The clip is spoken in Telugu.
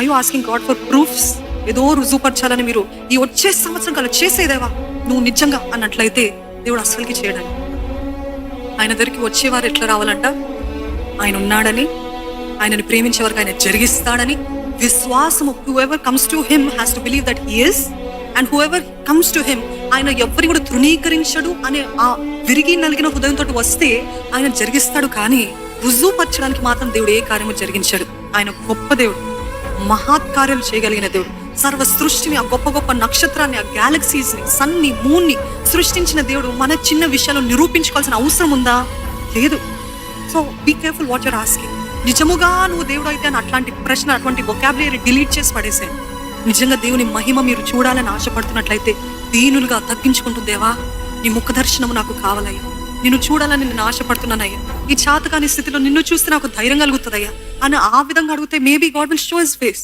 I you asking God for proofs? ఏదో రుజువుపరచాలని మీరు ఈ వచ్చే సంవత్సరం కల్లా చేసేదేవా నువ్వు నిజంగా అన్నట్లయితే దేవుడు అస్సలకి చేయడని. ఆయన దగ్గరికి వచ్చేవారు ఎట్లా రావాలంట? ఆయన ఉన్నాడని, ఆయనని ప్రేమించే వరకు ఆయన జరిగిస్తాడని విశ్వాసము. Whoever comes to him has to believe that he is, and whoever comes to him, ఆయన ఎవరిని కూడా తృణీకరించడు అనే ఆ విరిగి నలిగిన హృదయంతో వస్తే ఆయన జరిగిస్తాడు. కానీ రుజువుపరచడానికి మాత్రం దేవుడు ఏ కార్యము జరిగించాడు. ఆయన గొప్ప దేవుడు, మహాత్కార్యాలు చేయగలిగిన దేవుడు. సర్వ సృష్టిని, ఆ గొప్ప గొప్ప నక్షత్రాన్ని, ఆ గ్యాలక్సీస్ ని, సన్ని, మూన్ ని సృష్టించిన దేవుడు మన చిన్న విషయాలు నిరూపించుకోవాల్సిన అవసరం ఉందా? లేదు. So be careful what you're asking. నిజముగా నువ్వు దేవుడు అయితే అని అట్లాంటి ప్రశ్న, అటువంటి వొకాబులరీ డిలీట్ చేసి పడేసాను. నిజంగా దేవుని మహిమ మీరు చూడాలని ఆశపడుతున్నట్లయితే దీనులుగా తగ్గించుకుంటూ, దేవా నీ ముఖ దర్శనము నాకు కావాలయ్యా, నిన్ను చూడాలని నేను ఆశపడుతున్నానయ్యా, ఈ చాతకాని స్థితిలో నిన్ను చూస్తే నాకు ధైర్యం కలుగుతుందయ్యా అని ఆ విధంగా అడిగితే maybe God will show his face.